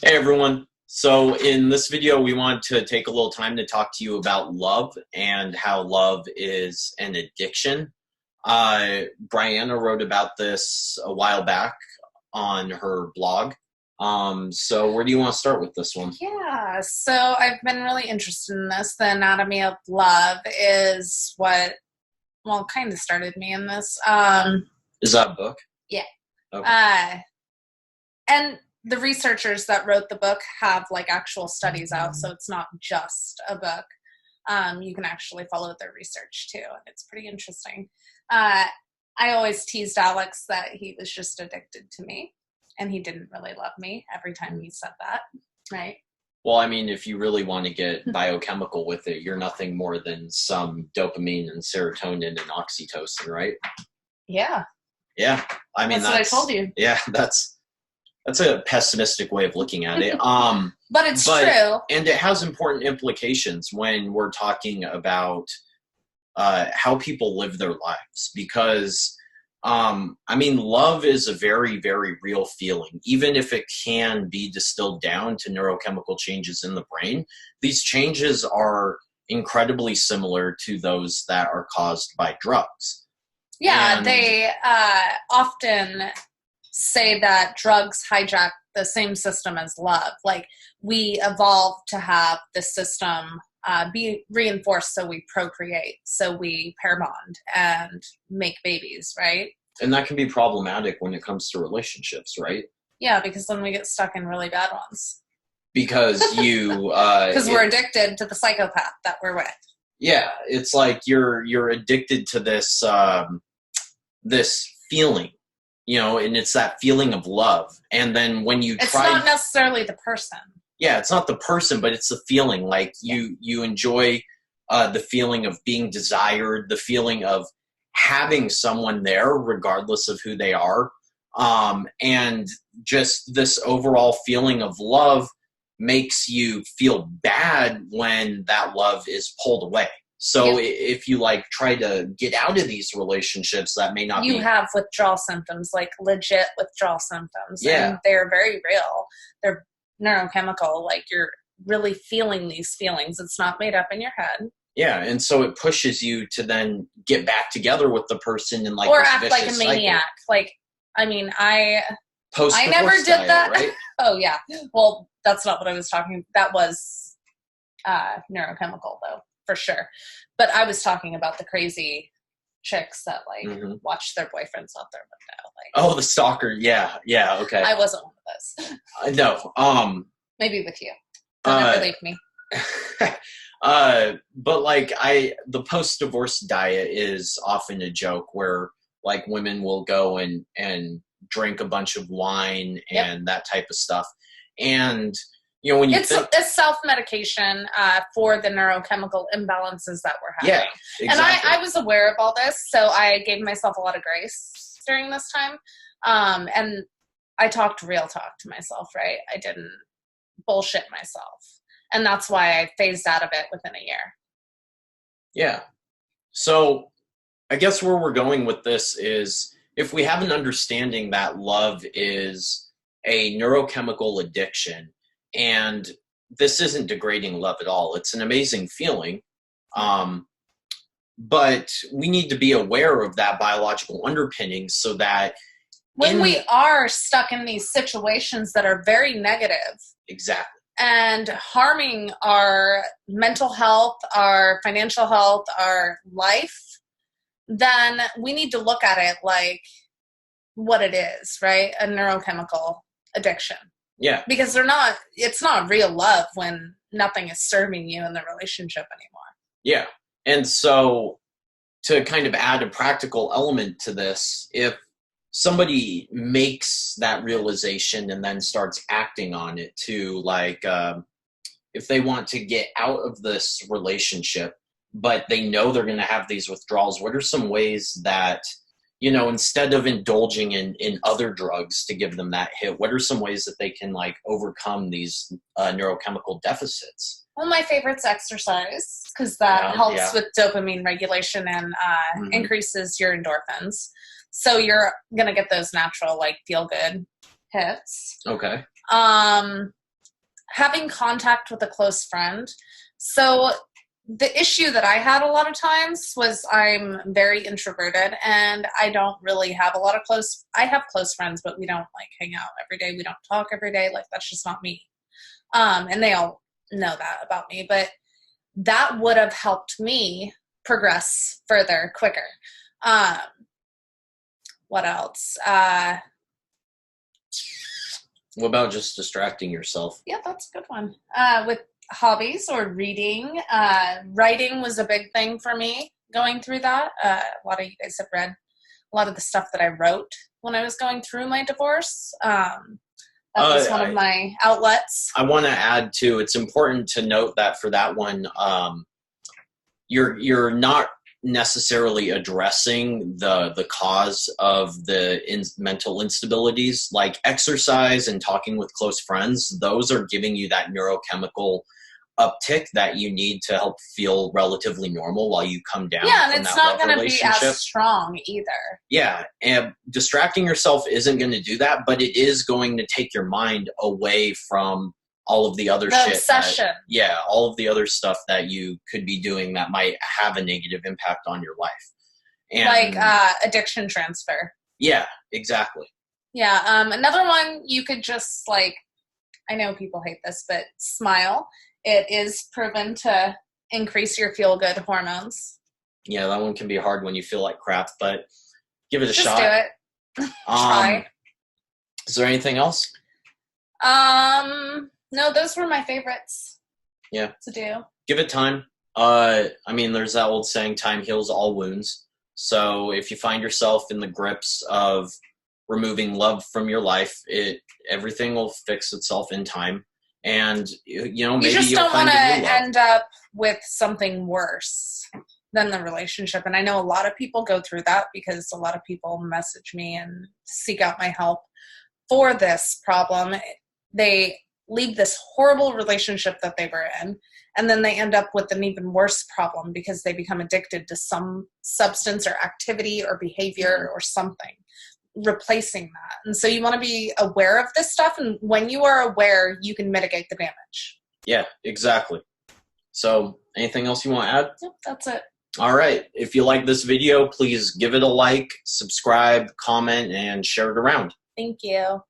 Hey everyone. So in this video, we want to take a little time to talk to you about love and how love is an addiction. Brianna wrote about this a while back on her blog. So where do you want to start with this one? Yeah, so I've been really interested in this. The Anatomy of Love is what, kind of started me in this. Is that a book? Yeah. Okay. And the researchers that wrote the book have like actual studies out, so it's not just a book. You can actually follow their research too, and it's pretty interesting. I always teased Alex that he was just addicted to me, and he didn't really love me every time he said that, right? Well, I mean, if you really want to get biochemical with it, you're nothing more than some dopamine and serotonin and oxytocin, right? Yeah. Yeah. I mean, that's what I told you. Yeah, that's a pessimistic way of looking at it. But it's true. And it has important implications when we're talking about how people live their lives. Because, I mean, love is a very, very real feeling. Even if it can be distilled down to neurochemical changes in the brain, these changes are incredibly similar to those that are caused by drugs. Yeah, they often say that drugs hijack the same system as love. Like, we evolved to have the system be reinforced so we procreate, so we pair bond and make babies, right? And that can be problematic when it comes to relationships, right? Yeah, because then we get stuck in really bad ones. Because you... Because we're addicted to the psychopath that we're with. Yeah, it's like you're addicted to this this feeling, you know, and it's that feeling of love. And then when you it's not necessarily the person. Yeah, it's not the person, but it's the feeling. Like you enjoy the feeling of being desired, the feeling of having someone there, regardless of who they are, and just this overall feeling of love makes you feel bad when that love is pulled away. So if you like try to get out of these relationships, that may not you have withdrawal symptoms, like legit withdrawal symptoms. Yeah. And they're very real. They're neurochemical. Like, you're really feeling these feelings. It's not made up in your head. Yeah, and so it pushes you to then get back together with the person and like or act like a maniac. Like, I mean, I never did diet, that. Right? Oh yeah. Well, that's not what I was talking. That was neurochemical though, for sure. But I was talking about the crazy chicks that like watch their boyfriends out their window. Like, oh, the stalker. Yeah. Yeah. Okay. I wasn't one of those. I know. Maybe with you. Don't ever leave me. But like the post-divorce diet is often a joke where like women will go and drink a bunch of wine and that type of stuff. And, you know, when you it's self-medication for the neurochemical imbalances that we're having. Yeah, exactly. And I was aware of all this, so I gave myself a lot of grace during this time. And I talked real talk to myself, right? I didn't bullshit myself. And that's why I phased out of it within a year. Yeah. So I guess where we're going with this is if we have an understanding that love is a neurochemical addiction, and this isn't degrading love at all. It's an amazing feeling. But we need to be aware of that biological underpinning so that when we are stuck in these situations that are very negative. Exactly. And harming our mental health, our financial health, our life, then we need to look at it like what it is, right? A neurochemical addiction. Yeah. Because it's not real love when nothing is serving you in the relationship anymore. Yeah. And so to kind of add a practical element to this, if somebody makes that realization and then starts acting on it to like, if they want to get out of this relationship, but they know they're going to have these withdrawals, what are some ways that, you know, instead of indulging in other drugs to give them that hit, what are some ways that they can like overcome these neurochemical deficits? Well, my favorite's exercise, because that helps with dopamine regulation and increases your endorphins. So you're going to get those natural, like, feel-good hits. Okay. having contact with a close friend. So the issue that I had a lot of times was I'm very introverted and I don't really have a lot of I have close friends, but we don't like hang out every day. We don't talk every day. Like, that's just not me. And they all know that about me, but that would have helped me progress further, quicker. What else? What about just distracting yourself? Yeah, that's a good one. With hobbies or reading. Writing was a big thing for me going through that. A lot of you guys have read a lot of the stuff that I wrote when I was going through my divorce. That was one of my outlets. I want to add too, it's important to note that for that one, you're not necessarily addressing the cause of the mental instabilities. Like exercise and talking with close friends, those are giving you that neurochemical uptick that you need to help feel relatively normal while you come down. Yeah, and it's not going to be as strong either. Yeah, and distracting yourself isn't going to do that, but it is going to take your mind away from all of the other shit. Obsession. All of the other stuff that you could be doing that might have a negative impact on your life. And, like addiction transfer. Yeah, exactly. Yeah, another one you could just like, I know people hate this, but smile. It is proven to increase your feel-good hormones. Yeah, that one can be hard when you feel like crap, but give it a shot. Just do it. Try. Is there anything else? No, those were my favorites. Yeah. To do. Give it time. I mean, there's that old saying, time heals all wounds. So if you find yourself in the grips of removing love from your life, everything will fix itself in time. And, you know, maybe you just you'll don't want to find end up with something worse than the relationship. And I know a lot of people go through that because a lot of people message me and seek out my help for this problem. They leave this horrible relationship that they were in, and then they end up with an even worse problem because they become addicted to some substance or activity or behavior or something, replacing that. And so you want to be aware of this stuff, and when you are aware, you can mitigate the damage. Yeah, exactly. So anything else you want to add? Yep, that's it. All right. If you like this video, please give it a like, subscribe, comment, and share it around. Thank you.